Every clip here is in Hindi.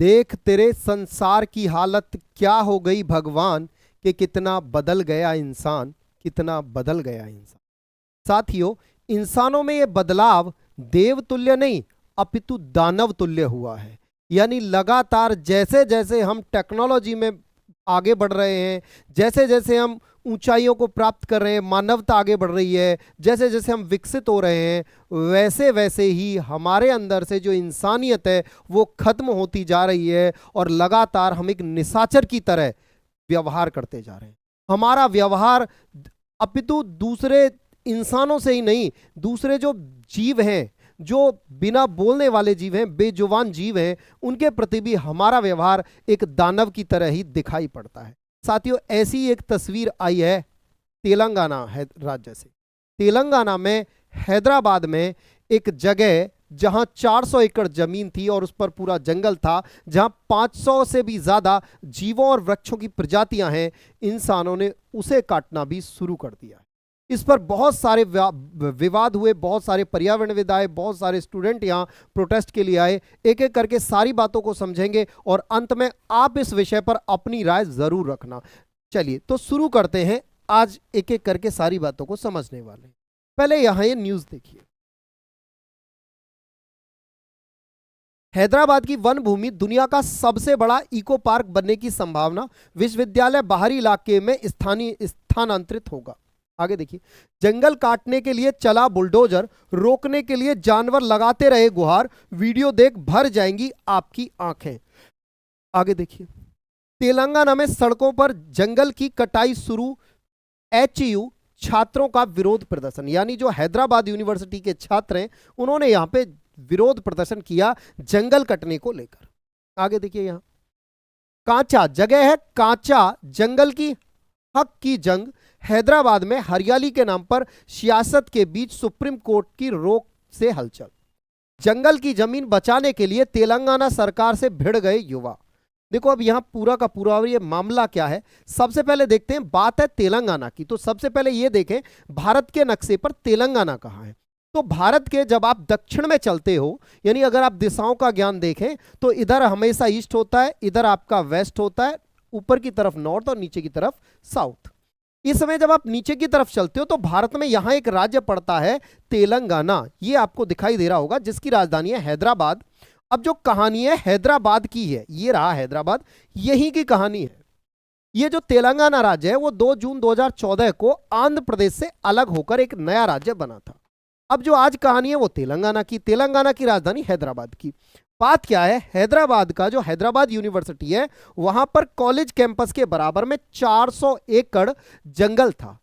देख तेरे संसार की हालत क्या हो गई भगवान, कि कितना बदल गया इंसान, कितना बदल गया इंसान। साथियों, इंसानों में ये बदलाव देव तुल्य नहीं अपितु दानव तुल्य हुआ है। यानी लगातार जैसे जैसे हम टेक्नोलॉजी में आगे बढ़ रहे हैं, जैसे जैसे हम ऊंचाइयों को प्राप्त कर रहे हैं, मानवता आगे बढ़ रही है, जैसे जैसे हम विकसित हो रहे हैं, वैसे वैसे ही हमारे अंदर से जो इंसानियत है वो खत्म होती जा रही है और लगातार हम एक निशाचर की तरह व्यवहार करते जा रहे हैं। हमारा व्यवहार अपितु दूसरे इंसानों से ही नहीं, दूसरे जो जीव हैं, जो बिना बोलने वाले जीव हैं, बेजुबान जीव हैं, उनके प्रति भी हमारा व्यवहार एक दानव की तरह ही दिखाई पड़ता है। साथियों, ऐसी एक तस्वीर आई है तेलंगाना राज्य से। तेलंगाना में हैदराबाद में एक जगह जहां 400 एकड़ जमीन थी और उस पर पूरा जंगल था, जहां 500 से भी ज्यादा जीवों और वृक्षों की प्रजातियां हैं, इंसानों ने उसे काटना भी शुरू कर दिया। इस पर बहुत सारे विवाद हुए, बहुत सारे पर्यावरणविद आए, बहुत सारे स्टूडेंट यहां प्रोटेस्ट के लिए आए। एक एक करके सारी बातों को समझेंगे और अंत में आप इस विषय पर अपनी राय जरूर रखना। चलिए तो शुरू करते हैं, आज एक एक करके सारी बातों को समझने वाले। पहले यहां ये न्यूज देखिए। हैदराबाद की वन भूमि दुनिया का सबसे बड़ा इको पार्क बनने की संभावना, विश्वविद्यालय बाहरी इलाके में स्थानांतरित होगा। आगे देखिए, जंगल काटने के लिए चला बुलडोजर, रोकने के लिए जानवर लगाते रहे गुहार, वीडियो देख भर जाएंगी आपकी आंखें। आगे देखिए, तेलंगाना में सड़कों पर जंगल की कटाई शुरू, एचयू छात्रों का विरोध प्रदर्शन। यानी जो हैदराबाद यूनिवर्सिटी के छात्र हैं, उन्होंने यहां पे विरोध प्रदर्शन किया जंगल कटने को लेकर। आगे देखिए, यहां कांचा जगह है, कांचा जंगल की हक की जंग, हैदराबाद में हरियाली के नाम पर सियासत के बीच सुप्रीम कोर्ट की रोक से हलचल। जंगल की जमीन बचाने के लिए तेलंगाना सरकार से भिड़ गए युवा। देखो अब यहां पूरा का पूरा ये मामला क्या है, सबसे पहले देखते हैं। बात है तेलंगाना की, तो सबसे पहले ये देखें भारत के नक्शे पर तेलंगाना कहां है। तो भारत के जब आप दक्षिण में चलते हो, यानी अगर आप दिशाओं का ज्ञान देखें तो इधर हमेशा ईस्ट होता है, इधर आपका वेस्ट होता है, ऊपर की तरफ नॉर्थ और नीचे की तरफ साउथ। इस समय जब आप नीचे की तरफ चलते हो तो भारत में यहां एक राज्य पड़ता है तेलंगाना, ये आपको दिखाई दे रहा होगा, जिसकी राजधानी है हैदराबाद। अब जो कहानी है हैदराबाद की है, ये रहा हैदराबाद, यही की कहानी है। ये जो तेलंगाना राज्य है वो 2 जून 2014 को आंध्र प्रदेश से अलग होकर एक नया राज्य बना था। अब जो आज कहानी है वो तेलंगाना की राजधानी हैदराबाद की। बात क्या है, हैदराबाद का जो हैदराबाद यूनिवर्सिटी है, वहां पर कॉलेज कैंपस के बराबर में 400 एकड़ जंगल था,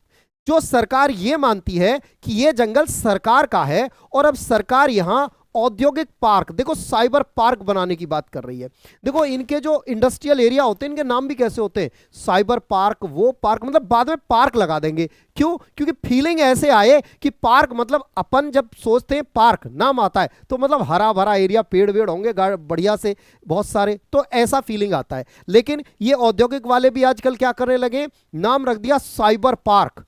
जो सरकार ये मानती है कि ये जंगल सरकार का है। और अब सरकार यहां औद्योगिक पार्क, देखो साइबर पार्क बनाने की बात कर रही है। देखो इनके जो इंडस्ट्रियल एरिया होते हैं, इनके नाम भी कैसे होते हैं, साइबर पार्क, वो पार्क, मतलब बाद में पार्क लगा देंगे। क्यों? क्योंकि फीलिंग ऐसे आए कि पार्क, मतलब अपन जब सोचते हैं पार्क नाम आता है तो मतलब हरा भरा एरिया, पेड़ वेड़ होंगे बढ़िया से बहुत सारे, तो ऐसा फीलिंग आता है। लेकिन ये औद्योगिक वाले भी आजकल क्या करने लगे, नाम रख दिया साइबर पार्क।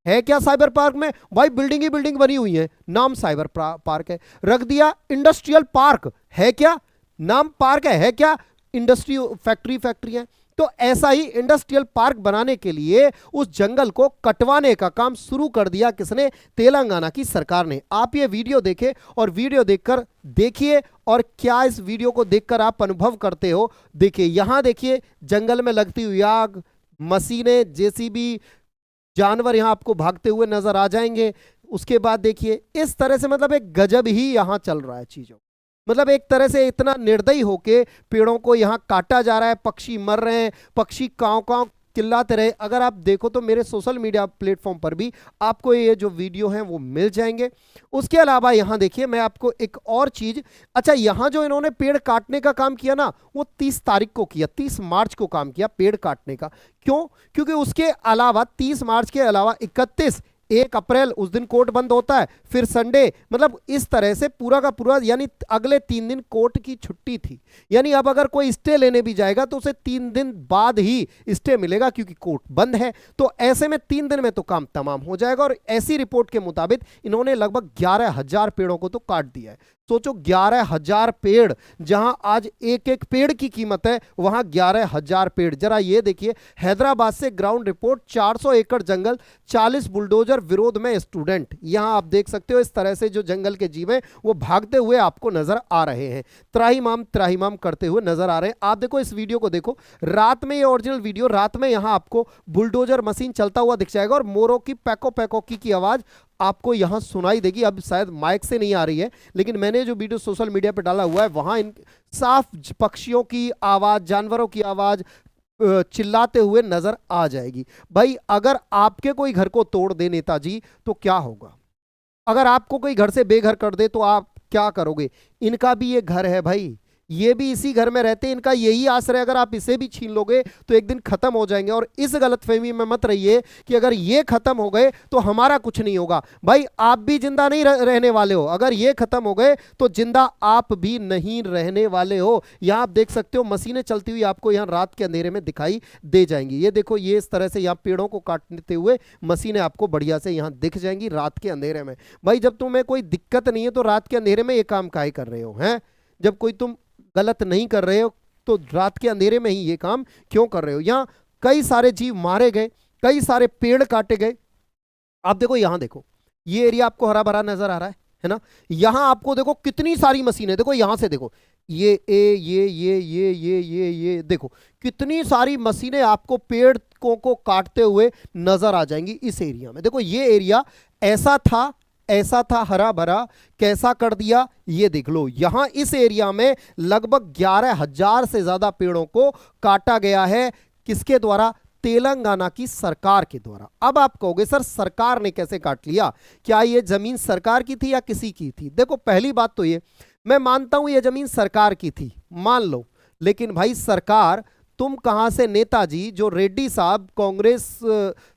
है क्या साइबर पार्क में? भाई बिल्डिंग ही बिल्डिंग बनी हुई है, नाम साइबर पार्क है। रख दिया इंडस्ट्रियल पार्क, है क्या? नाम पार्क है क्या? इंडस्ट्री फैक्ट्री है। तो ऐसा ही इंडस्ट्रियल पार्क बनाने के लिए उस जंगल को कटवाने का काम शुरू कर दिया किसने? तेलंगाना की सरकार ने। आप ये वीडियो देखें और वीडियो देखकर देखिए और क्या इस वीडियो को देखकर आप अनुभव करते हो। देखिए यहां, देखिए जंगल में लगती हुई आग, मशीनें, जेसीबी, जानवर यहां आपको भागते हुए नजर आ जाएंगे। उसके बाद देखिए इस तरह से, मतलब एक गजब ही यहां चल रहा है चीजों, मतलब एक तरह से इतना निर्दयी होके पेड़ों को यहां काटा जा रहा है, पक्षी मर रहे हैं, पक्षी कांव कांव चिल्लाते रहे। अगर आप देखो तो मेरे सोशल मीडिया प्लेटफॉर्म पर भी आपको ये जो वीडियो हैं वो मिल जाएंगे। उसके अलावा यहां देखिए मैं आपको एक और चीज, अच्छा यहां जो इन्होंने पेड़ काटने का काम किया ना, वो 30 तारीख को किया, 30 मार्च को काम किया पेड़ काटने का। क्यों? क्योंकि उसके अलावा 30 मार्च के अलावा 31, 1 अप्रैल उस दिन कोर्ट बंद होता है, फिर संडे, मतलब इस तरह से पूरा का पूरा, यानी अगले 3 दिन कोर्ट की छुट्टी थी। यानी अब अगर कोई स्टे लेने भी जाएगा तो उसे 3 दिन बाद ही स्टे मिलेगा, क्योंकि कोर्ट बंद है। तो ऐसे में 3 दिन में तो काम तमाम हो जाएगा। और ऐसी रिपोर्ट के मुताबिक इन्होंने लगभग 11,000 पेड़ों को तो काट दिया है। सोचो 11,000 पेड़, जहां आज एक एक पेड़ की कीमत है वहां 11,000 पेड़। जरा ये देखिए, हैदराबाद से ग्राउंड रिपोर्ट, 400 एकड़ जंगल, 40 बुलडोजर, विरोध में स्टूडेंट। यहां आप देख सकते हो इस तरह से जो जंगल के जीव हैं वो भागते हुए आपको नजर आ रहे हैं, त्राहिमाम त्राहिमाम करते हुए नजर आ रहे हैं। आप देखो इस वीडियो को, देखो रात में, ये ओरिजिनल वीडियो, रात में यहां आपको बुलडोजर मशीन चलता हुआ दिख जाएगा और मोरों की पैको पैको की आवाज आपको यहां सुनाई देगी। अब शायद माइक से नहीं आ रही है, लेकिन मैंने जो वीडियो सोशल मीडिया पे डाला हुआ है वहां इन साफ पक्षियों की आवाज, जानवरों की आवाज चिल्लाते हुए नजर आ जाएगी। भाई अगर आपके कोई घर को तोड़ दे नेताजी तो क्या होगा? अगर आपको कोई घर से बेघर कर दे तो आप क्या करोगे? इनका भी ये घर है भाई, ये भी इसी घर में रहते हैं, इनका यही आश्रय। अगर आप इसे भी छीन लोगे तो एक दिन खत्म हो जाएंगे। और इस गलतफहमी में मत रहिए कि अगर ये खत्म हो गए तो हमारा कुछ नहीं होगा। भाई आप भी जिंदा नहीं रहने वाले हो, अगर ये खत्म हो गए तो जिंदा आप भी नहीं रहने वाले हो। यहां आप देख सकते हो मशीनें चलती हुई आपको यहां रात के अंधेरे में दिखाई दे जाएंगी। ये देखो, ये इस तरह से यहां पेड़ों को काटते हुए मशीनें आपको बढ़िया से यहां दिख जाएंगी रात के अंधेरे में। भाई जब तुम्हें कोई दिक्कत नहीं है तो रात के अंधेरे में ये काम काहे कर रहे हो? हैं, जब कोई तुम गलत नहीं कर रहे हो तो रात के अंधेरे में ही ये काम क्यों कर रहे हो? यहां कई सारे जीव मारे गए, कई सारे पेड़ काटे गए। आप देखो, यहां देखो, ये एरिया आपको हरा भरा नजर आ रहा है ना? यहां आपको देखो कितनी सारी मशीनें, देखो यहां से देखो, ये देखो कितनी सारी मशीनें आपको पेड़ को काटते हुए नजर आ जाएंगी इस एरिया में। देखो ये एरिया ऐसा था हरा भरा, कैसा कर दिया ये देख लो। यहां इस एरिया में लगभग 11,000 से ज्यादा पेड़ों को काटा गया है। किसके द्वारा? तेलंगाना की सरकार के द्वारा। अब आप कहोगे सर सरकार ने कैसे काट लिया? क्या ये जमीन सरकार की थी या किसी की थी? देखो पहली बात तो ये, मैं मानता हूं ये जमीन सरकार की थी, मान लो, लेकिन भाई सरकार तुम कहां से? नेताजी, जो रेड्डी साहब, कांग्रेस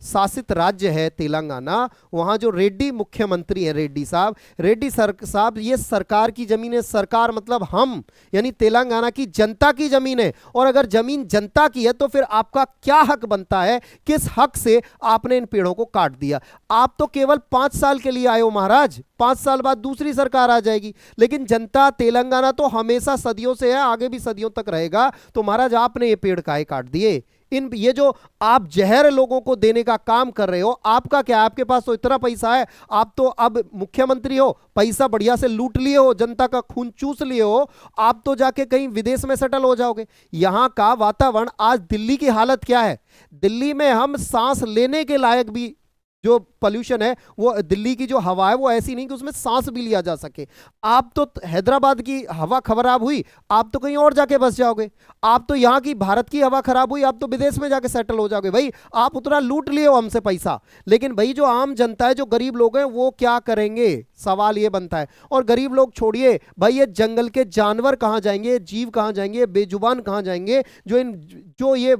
शासित राज्य है तेलंगाना, वहां जो रेड्डी मुख्यमंत्री है, रेड्डी साहब, ये सरकार की जमीन है। सरकार मतलब हम, यानी तेलंगाना की जनता की जमीन है। और अगर जमीन जनता की है तो फिर आपका क्या हक बनता है? किस हक से आपने इन पेड़ों को काट दिया? आप तो केवल 5 साल के लिए आए हो महाराज, 5 साल बाद दूसरी सरकार आ जाएगी, लेकिन जनता तेलंगाना तो हमेशा सदियों से है, आगे भी सदियों तक रहेगा। तो महाराज आपने ये पेड़ काहे काट दिए? ये जो आप जहर लोगों को देने का काम कर रहे हो, आपका क्या? आपके पास तो इतना पैसा है, आप तो अब मुख्यमंत्री हो, पैसा बढ़िया से लूट लिए हो, जनता का खून चूस लिए हो, आप तो जाके कहीं विदेश में सेटल हो जाओगे। यहां का वातावरण, आज दिल्ली की हालत क्या है? दिल्ली में हम सांस लेने के लायक भी, जो पोल्यूशन है वो, दिल्ली की जो हवा है वो ऐसी नहीं कि उसमें सांस भी लिया जा सके। आप तो हैदराबाद की हवा खराब हुई, आप तो कहीं और जाके बस जाओगे। आप तो यहाँ की भारत की हवा खराब हुई, आप तो विदेश में जाके सेटल हो जाओगे। भाई आप उतना लूट लिए हो हमसे पैसा, लेकिन भाई जो आम जनता है, जो गरीब लोग हैं, वो क्या करेंगे? सवाल ये बनता है। और गरीब लोग छोड़िए भाई, ये जंगल के जानवर कहाँ जाएंगे? जीव कहाँ जाएंगे? बेजुबान कहाँ जाएंगे? जो ये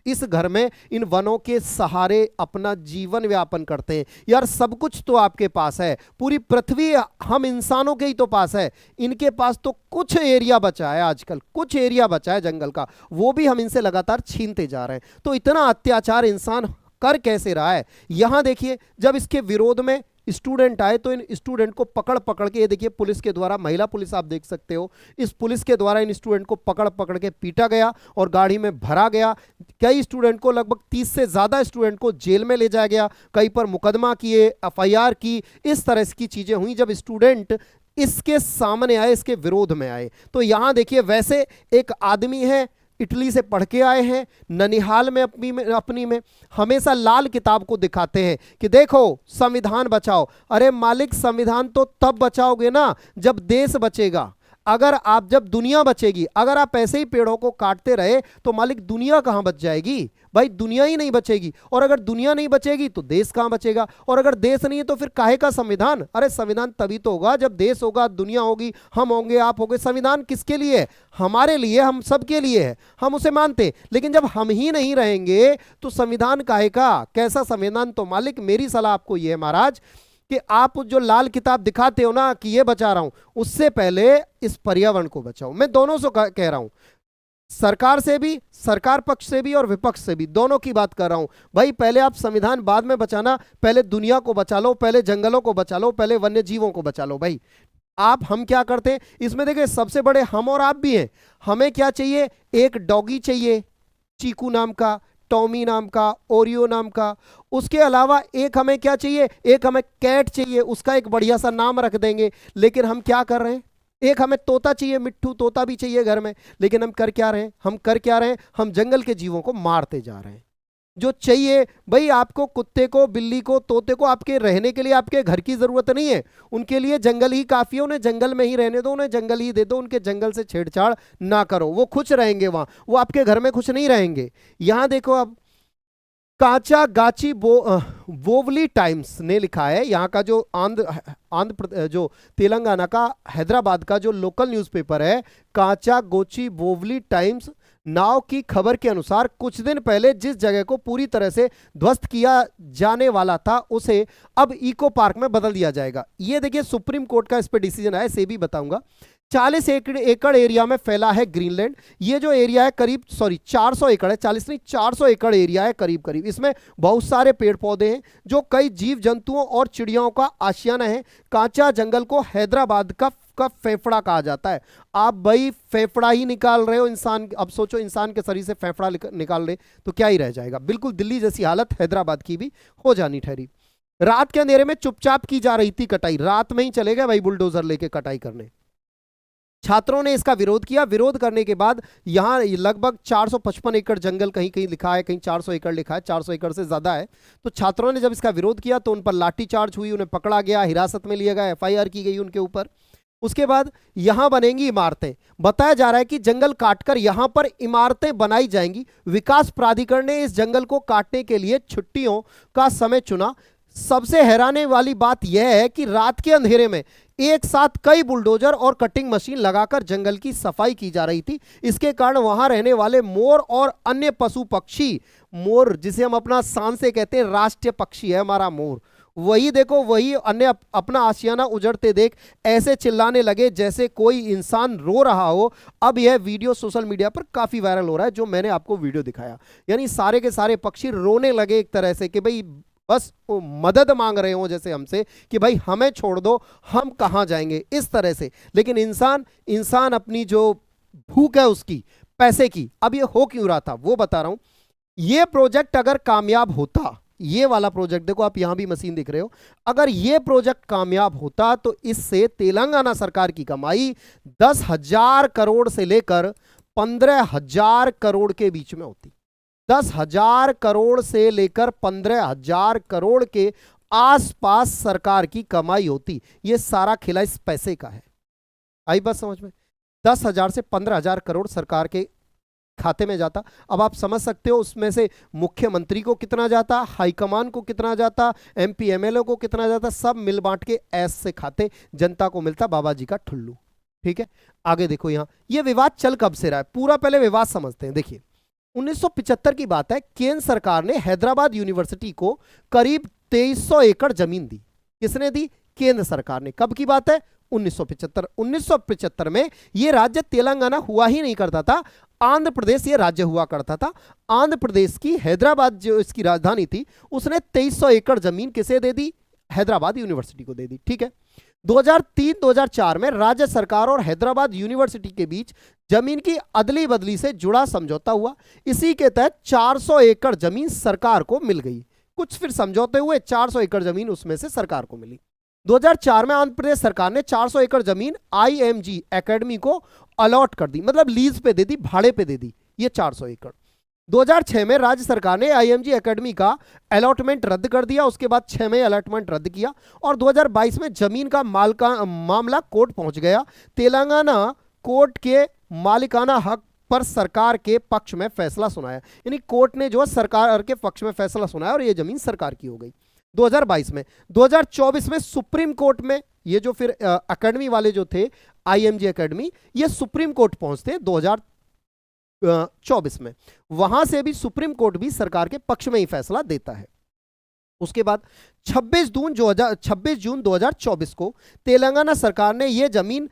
इस घर में इन वनों के सहारे अपना जीवन व्यापन करते हैं। यार सब कुछ तो आपके पास है, पूरी पृथ्वी हम इंसानों के ही तो पास है। इनके पास तो कुछ एरिया बचा है, आजकल कुछ एरिया बचा है जंगल का, वो भी हम इनसे लगातार छीनते जा रहे हैं। तो इतना अत्याचार इंसान कर कैसे रहा है? यहां देखिए, जब इसके विरोध में स्टूडेंट आए तो इन स्टूडेंट को पकड़ पकड़ के, ये देखिए पुलिस के द्वारा, महिला पुलिस आप देख सकते हो, इस पुलिस के द्वारा इन स्टूडेंट को पकड़ पकड़ के पीटा गया और गाड़ी में भरा गया। कई स्टूडेंट को, लगभग 30 से ज्यादा स्टूडेंट को जेल में ले जाया गया, कई पर मुकदमा किए, FIR की, इस तरह की चीजें हुई जब स्टूडेंट इसके सामने आए, इसके विरोध में आए। तो यहां देखिए, वैसे एक आदमी है, इटली से पढ़ के आए हैं, ननिहाल में अपनी में हमेशा लाल किताब को दिखाते हैं कि देखो संविधान बचाओ। अरे मालिक, संविधान तो तब बचाओगे ना जब देश बचेगा। अगर आप, जब दुनिया बचेगी, अगर आप ऐसे ही पेड़ों को काटते रहे तो मालिक दुनिया कहां बच जाएगी? भाई दुनिया ही नहीं बचेगी, और अगर दुनिया नहीं बचेगी तो देश कहां बचेगा? और अगर देश नहीं है तो फिर काहे का संविधान? अरे संविधान तभी तो होगा जब देश होगा, दुनिया होगी, हम होंगे, आप होंगे। संविधान किसके लिए है? हमारे लिए, हम सबके लिए है, हम उसे मानते। लेकिन जब हम ही नहीं रहेंगे तो संविधान काहे का? कैसा संविधान? तो मालिक मेरी सलाह आपको यह है महाराज कि आप जो लाल किताब दिखाते हो ना कि ये बचा रहा हूं, उससे पहले इस पर्यावरण को बचाओ। मैं दोनों से कह रहा हूं, सरकार से भी, सरकार पक्ष से भी और विपक्ष से भी, दोनों की बात कर रहा हूं। भाई पहले आप संविधान बाद में बचाना, पहले दुनिया को बचा लो, पहले जंगलों को बचा लो, पहले वन्य जीवों को बचा लो। भाई आप हम क्या करते हैं इसमें, देखिए सबसे बड़े हम और आप भी हैं। हमें क्या चाहिए, एक डॉगी चाहिए चीकू नाम का, टॉमी नाम का, ओरियो नाम का। उसके अलावा एक हमें क्या चाहिए, एक हमें कैट चाहिए, उसका एक बढ़िया सा नाम रख देंगे। लेकिन हम क्या कर रहे हैं, एक हमें तोता चाहिए, मिट्ठू तोता भी चाहिए घर में। लेकिन हम कर क्या रहे हैं, हम जंगल के जीवों को मारते जा रहे हैं। जो चाहिए भाई आपको, कुत्ते को, बिल्ली को, तोते को, आपके रहने के लिए आपके घर की जरूरत नहीं है, उनके लिए जंगल ही काफी है। उन्हें जंगल में ही रहने दो, उन्हें जंगल ही दे दो, उनके जंगल से छेड़छाड़ ना करो, वो खुश रहेंगे वहां, वो आपके घर में खुश नहीं रहेंगे। यहां देखो अब, काचा गाची वोवली टाइम्स ने लिखा है, यहाँ का जो जो तेलंगाना का हैदराबाद का जो लोकल न्यूज़पेपर है, काचा गोची वोवली टाइम्स नाव की खबर के अनुसार कुछ दिन पहले जिस जगह को पूरी तरह से ध्वस्त किया जाने वाला था उसे अब इको पार्क में बदल दिया जाएगा। ये देखिए सुप्रीम कोर्ट का इस पे डिसीजन आया, से भी बताऊंगा। 40 एकड़ एरिया में फैला है ग्रीनलैंड। ये जो एरिया है करीब 400 एकड़ है, 40 नहीं 400 एकड़ एरिया है करीब करीब। इसमें बहुत सारे पेड़ पौधे हैं जो कई जीव जंतुओं और चिड़ियाओं का आशियाना है। कांचा जंगल को हैदराबाद का फेफड़ा कहा जाता है। आप भाई फेफड़ा ही निकाल रहे हो इंसान, अब सोचो इंसान के शरीर से फेफड़ा निकाल रहे तो क्या ही रह जाएगा। बिल्कुल दिल्ली जैसी हालत हैदराबाद की भी हो जानी ठहरी। रात के अंधेरे में चुपचाप की जा रही थी कटाई, रात में ही चले गए भाई बुलडोजर लेके कटाई करने। छात्रों ने इसका विरोध किया। विरोध करने के बाद यहां लगभग 455 एकड़ जंगल, कहीं कहीं लिखा है, कहीं 400 एकड़ लिखा है, 400 एकड़ से ज्यादा है। तो छात्रों ने जब इसका विरोध किया तो उन पर लाठीचार्ज हुई, उन्हें पकड़ा गया, हिरासत में लिया गया, एफआईआर की गई उनके ऊपर। उसके बाद यहां बनेंगी इमारतें। बताया जा रहा है कि जंगल काटकर यहां पर इमारतें बनाई जाएंगी। विकास प्राधिकरण ने इस जंगल को काटने के लिए छुट्टियों का समय चुना। सबसे हैरानी वाली बात यह है कि रात के अंधेरे में एक साथ कई बुलडोजर और कटिंग मशीन लगाकर जंगल की सफाई की जा रही थी। इसके कारण वहां रहने वाले मोर और अन्य पशु पक्षी, मोर जिसे हम अपना शान से कहते हैं राष्ट्रीय पक्षी है हमारा मोर, वही देखो वही अन्य अपना आशियाना उजड़ते देख ऐसे चिल्लाने लगे जैसे कोई इंसान रो रहा हो। अब यह वीडियो सोशल मीडिया पर काफी वायरल हो रहा है, जो मैंने आपको वीडियो दिखाया। यानी सारे के सारे पक्षी रोने लगे एक तरह से कि भाई बस वो मदद मांग रहे हो जैसे हमसे कि भाई हमें छोड़ दो, हम कहां जाएंगे, इस तरह से। लेकिन इंसान अपनी जो भूख है उसकी, पैसे की, अब ये हो क्यों रहा था वो बता रहा हूं। ये प्रोजेक्ट अगर कामयाब होता, ये वाला प्रोजेक्ट देखो आप यहां भी मशीन दिख रहे हो, अगर ये प्रोजेक्ट कामयाब होता तो इससे तेलंगाना सरकार की कमाई 10,000 करोड़ से लेकर 15,000 करोड़ के बीच में होती। 10,000 करोड़ से लेकर 15,000 करोड़ के आसपास सरकार की कमाई होती। ये सारा खिला इस पैसे का है। आई बात समझ में? 10,000 से 15,000 करोड़ सरकार के खाते में जाता। अब आप समझ सकते हो उसमें से मुख्यमंत्री को कितना जाता, हाईकमान को कितना जाता, एमपी एमएलए को कितना जाता, सब मिल बांट के ऐसे खाते जनता को मिलता बाबा जी का ठुल्लू। ठीक है, आगे देखो यहां ये विवाद चल कब से रहा है, पूरा पहले विवाद समझते हैं। देखिए 1975 की बात है, केंद्र सरकार ने हैदराबाद यूनिवर्सिटी को करीब 2300 एकड़ जमीन दी। किसने दी? केंद्र सरकार ने। कब की बात है? 1975। 1975 में यह राज्य तेलंगाना हुआ ही नहीं करता था, आंध्र प्रदेश ये राज्य हुआ करता था। आंध्र प्रदेश की हैदराबाद जो इसकी राजधानी थी, उसने 2300 एकड़ जमीन किसे दे दी? हैदराबाद यूनिवर्सिटी को दे दी। ठीक है, 2003-2004 में राज्य सरकार और हैदराबाद यूनिवर्सिटी के बीच जमीन की अदली बदली से जुड़ा समझौता हुआ। इसी के तहत 400 एकड़ जमीन सरकार को मिल गई। कुछ फिर समझौते हुए 400 एकड़ जमीन उसमें से सरकार को मिली। 2004 में आंध्र प्रदेश सरकार ने 400 एकड़ जमीन आईएमजी एकेडमी को अलॉट कर दी, मतलब लीज पे दे दी, भाड़े पे दे दी ये 400 एकड़। 2006 में राज्य सरकार ने आईएमजी एकेडमी का अलॉटमेंट रद्द कर दिया। उसके बाद 6 में अलॉटमेंट रद्द किया और 2022 में जमीन का मामला कोर्ट पहुंच गया। तेलंगाना कोर्ट के मालिकाना हक पर सरकार के पक्ष में फैसला सुनाया, यानी कोर्ट ने जो सरकार के पक्ष में फैसला सुनाया और ये जमीन सरकार की हो गई 2022 में। 2024 में सुप्रीम कोर्ट में ये जो फिर एकेडमी वाले जो थे आईएमजी एकेडमी, ये सुप्रीम कोर्ट पहुंचते 2024 में। वहां से भी सुप्रीम कोर्ट भी सरकार के पक्ष में ही फैसला देता है। उसके बाद 26 जून 2024 को तेलंगाना सरकार ने यह जमीन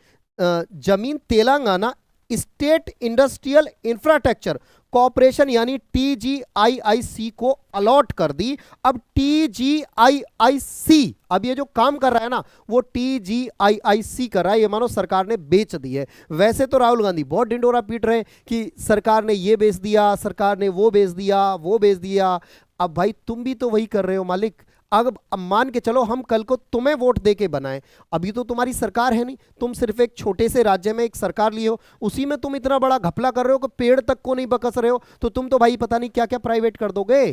Telangana state industrial infrastructure corporation यानी टीजीआईआईसी को अलॉट कर दी। अब टीजीआईआईसी अब ये जो काम कर रहा है ना वो टीजीआईआईसी कर रहा है, ये मानो सरकार ने बेच दी है। वैसे तो राहुल गांधी बहुत ढिंडोरा पीट रहे हैं कि सरकार ने ये बेच दिया, सरकार ने वो बेच दिया, वो बेच दिया। अब भाई तुम भी तो वही कर रहे हो मालिक। अब मान के चलो हम कल को तुम्हें वोट देके बनाएं, अभी तो तुम्हारी सरकार है नहीं, तुम सिर्फ एक छोटे से राज्य में एक सरकार लिए हो, उसी में तुम इतना बड़ा घपला कर रहे हो कि पेड़ तक को नहीं बकस रहे हो, तो तुम तो भाई पता नहीं क्या क्या प्राइवेट कर दोगे।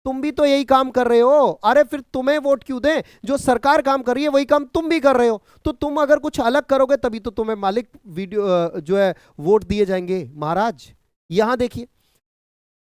तुम भी तो यही काम कर रहे हो। अरे फिर तुम्हें वोट क्यों दें, जो सरकार काम कर रही है वही काम तुम भी कर रहे हो। तो तुम अगर कुछ अलग करोगे तभी तो तुम्हें मालिक वीडियो जो है वोट दिए जाएंगे महाराज। यहां देखिए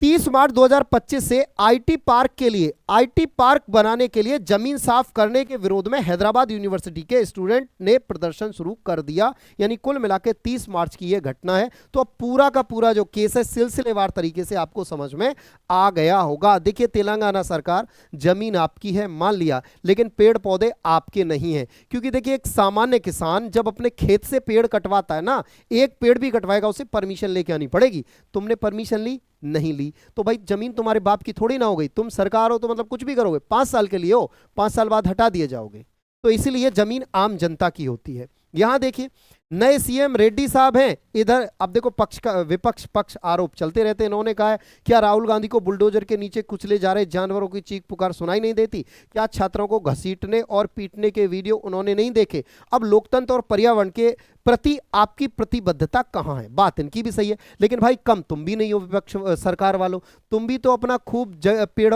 30 मार्च 2025 से आईटी पार्क के लिए, आईटी पार्क बनाने के लिए जमीन साफ करने के विरोध में हैदराबाद यूनिवर्सिटी के स्टूडेंट ने प्रदर्शन शुरू कर दिया। यानी कुल मिलाकर 30 मार्च की यह घटना है। तो अब पूरा का पूरा जो केस है सिलसिलेवार तरीके से आपको समझ में आ गया होगा। देखिए तेलंगाना सरकार, जमीन आपकी है मान लिया, लेकिन पेड़ पौधे आपके नहीं है। क्योंकि देखिए एक सामान्य किसान जब अपने खेत से पेड़ कटवाता है ना, एक पेड़ भी कटवाएगा उसे परमिशन लेके आनी पड़ेगी। तुमने परमिशन ली नहीं ली, तो भाई जमीन तुम्हारे बाप की थोड़ी ना हो गई। तुम सरकार हो तो मतलब कुछ भी करोगे, 5 साल के लिए हो, 5 साल बाद हटा दिए जाओगे। तो इसीलिए जमीन आम जनता की होती है। यहां देखिए नए सीएम रेड्डी साहब हैं। इधर अब देखो पक्ष का विपक्ष पक्ष आरोप चलते रहते हैं। इन्होंने कहा है क्या राहुल गांधी को बुलडोजर के नीचे कुचले जा रहे जानवरों की चीख पुकार सुनाई नहीं देती? क्या छात्रों को घसीटने और पीटने के वीडियो उन्होंने नहीं देखे? अब लोकतंत्र और पर्यावरण के प्रति आपकी प्रतिबद्धता कहां है? बात इनकी भी सही है, लेकिन भाई कम तुम भी नहीं हो विपक्ष सरकार वालों। तुम भी तो अपना खूब पेड़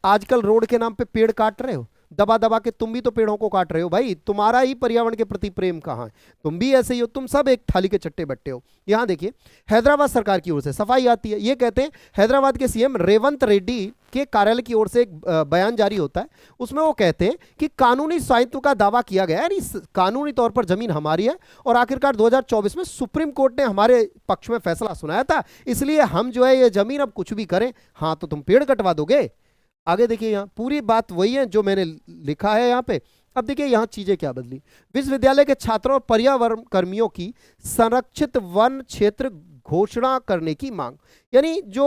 आजकल रोड के नाम पे पेड़ काट रहे हो, दबा दबा के तुम भी तो पेड़ों को काट रहे हो। भाई तुम्हारा ही पर्यावरण के प्रति प्रेम कहां है? तुम भी ऐसे ही हो, तुम सब एक थाली के चट्टे बट्टे हो। यहां देखिए हैदराबाद सरकार की ओर से सफाई आती है। ये कहते हैं हैदराबाद के सीएम रेवंत रेड्डी के कार्यालय की ओर से एक बयान जारी होता है। उसमें वो कहते हैं कि कानूनी स्वामित्व का दावा किया गया है, कानूनी तौर पर जमीन हमारी है और आखिरकार 2024 में सुप्रीम कोर्ट ने हमारे पक्ष में फैसला सुनाया था, इसलिए हम जो है ये जमीन अब कुछ भी करें। हाँ तो तुम पेड़ कटवा दोगे? आगे देखिए यहां पूरी बात वही है जो मैंने लिखा है यहां पे। अब देखिए यहां चीजें क्या बदली। विश्वविद्यालय के छात्रों और पर्यावरण कर्मियों की संरक्षित वन क्षेत्र घोषणा करने की मांग। यानी जो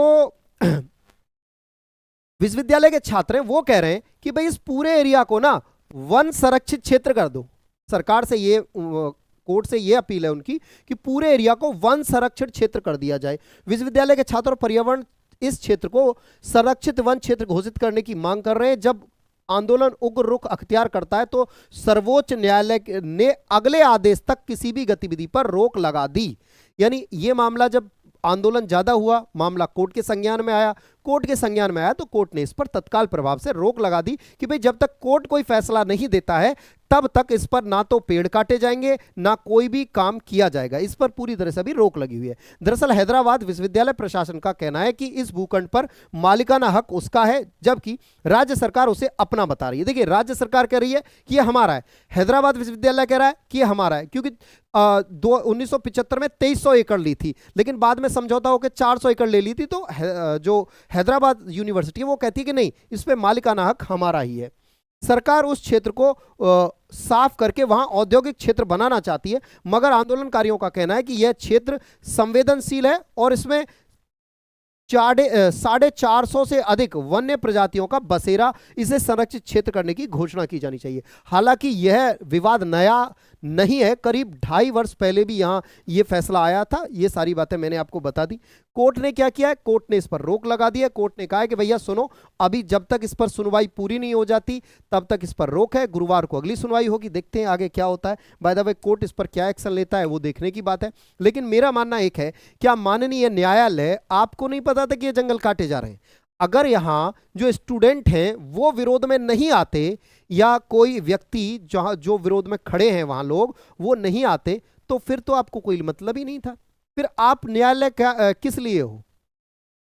विश्वविद्यालय के छात्र हैं वो कह रहे हैं कि भाई इस पूरे एरिया को ना वन संरक्षित क्षेत्र कर दो। सरकार से ये कोर्ट से ये अपील है उनकी कि पूरे एरिया को वन संरक्षित क्षेत्र कर दिया जाए। विश्वविद्यालय के छात्र और पर्यावरण इस क्षेत्र को संरक्षित वन क्षेत्र घोषित करने की मांग कर रहे हैं। जब आंदोलन उग्र रुख अख्तियार करता है तो सर्वोच्च न्यायालय ने अगले आदेश तक किसी भी गतिविधि पर रोक लगा दी। यानी ये मामला जब आंदोलन ज्यादा हुआ, मामला कोर्ट के संज्ञान में आया, कोर्ट के संज्ञान में आया तो कोर्ट ने इस पर तत्काल प्रभाव से रोक लगा दी कि भाई जब तक कोर्ट कोई फैसला नहीं देता है तब तक इस पर ना तो पेड़ काटे जाएंगे ना कोई भी काम किया जाएगा। इस पर पूरी तरह से भी रोक लगी हुई है। दरअसल हैदराबाद विश्वविद्यालय प्रशासन का कहना है कि इस भूखंड पर मालिकाना हक उसका है, जबकि राज्य सरकार उसे अपना बता रही है। देखिए राज्य सरकार कह रही है कि ये हमारा है, हैदराबाद विश्वविद्यालय कह रहा है कि ये हमारा है, क्योंकि 1975 में 2300 एकड़ ली थी, लेकिन बाद में समझौता होकर 400 एकड़ ले ली थी। तो जो हैदराबाद यूनिवर्सिटी है वो कहती है कि नहीं, इस पे मालिकाना हक हमारा ही है। सरकार उस क्षेत्र को साफ करके वहां औद्योगिक क्षेत्र बनाना चाहती है, मगर आंदोलनकारियों का कहना है कि यह क्षेत्र संवेदनशील है और इसमें 450 से अधिक वन्य प्रजातियों का बसेरा, इसे संरक्षित क्षेत्र करने की घोषणा की जानी चाहिए। हालांकि यह विवाद नया नहीं है, करीब 2.5 वर्ष पहले भी यहां यह फैसला आया था। ये सारी बातें मैंने आपको बता दी। कोर्ट ने क्या किया है, कोर्ट ने इस पर रोक लगा दी है। कोर्ट ने कहा है कि भैया सुनो, अभी जब तक इस पर सुनवाई पूरी नहीं हो जाती तब तक इस पर रोक है, गुरुवार को अगली सुनवाई होगी, देखते हैं आगे क्या होता है। बाय द वे कोर्ट इस पर क्या एक्शन लेता है वो देखने की बात है। लेकिन मेरा मानना एक है, क्या माननीय न्यायालय आपको नहीं पता था कि ये जंगल काटे जा रहे हैं? अगर यहां जो स्टूडेंट हैं वो विरोध में नहीं आते या कोई व्यक्ति जहां जो विरोध में खड़े हैं वहां लोग वो नहीं आते, तो फिर तो आपको कोई मतलब ही नहीं था। फिर आप न्यायालय किस लिए हो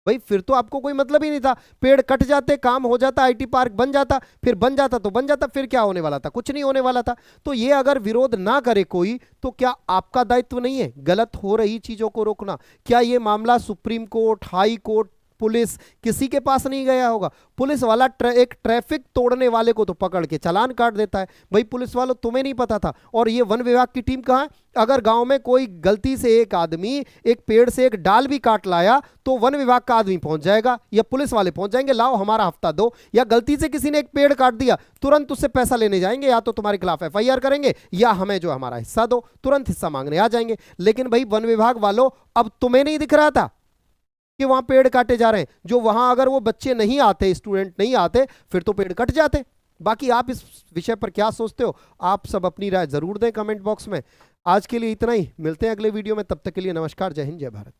भाई? फिर तो आपको कोई मतलब ही नहीं था। पेड़ कट जाते, काम हो जाता, आईटी पार्क बन जाता, फिर बन जाता तो बन जाता, फिर क्या होने वाला था? कुछ नहीं होने वाला था। तो ये अगर विरोध ना करे कोई, तो क्या आपका दायित्व नहीं है गलत हो रही चीजों को रोकना? क्या ये मामला supreme court, high court police, किसी के पास नहीं गया होगा। पुलिस वाला एक ट्रैफिक तोड़ने वाले को तो पकड़ के चालान काट देता है। भाई पुलिस वालों, तुम्हें नहीं पता था। और ये वन विभाग की टीम कहाँ है? अगर गांव में कोई गलती से एक आदमी एक पेड़ से एक डाल भी काट लाया तो वन विभाग का आदमी पहुंच जाएगा या पुलिस वाले पहुंच जाएंगे, लाओ हमारा हफ्ता दो। या गलती से किसी ने एक पेड़ काट दिया, तुरंत उससे पैसा लेने जाएंगे, या तो तुम्हारे खिलाफ एफआईआर करेंगे या हमें जो हमारा हिस्सा दो, तुरंत हिस्सा मांगने आ जाएंगे। लेकिन भाई वन विभाग वालों, अब तुम्हें नहीं दिख रहा था कि वहां पेड़ काटे जा रहे हैं? जो वहां अगर वो बच्चे नहीं आते, स्टूडेंट नहीं आते, फिर तो पेड़ कट जाते। बाकी आप इस विषय पर क्या सोचते हो, आप सब अपनी राय जरूर दें कमेंट बॉक्स में। आज के लिए इतना ही, मिलते हैं अगले वीडियो में, तब तक के लिए नमस्कार, जय हिंद, जय भारत।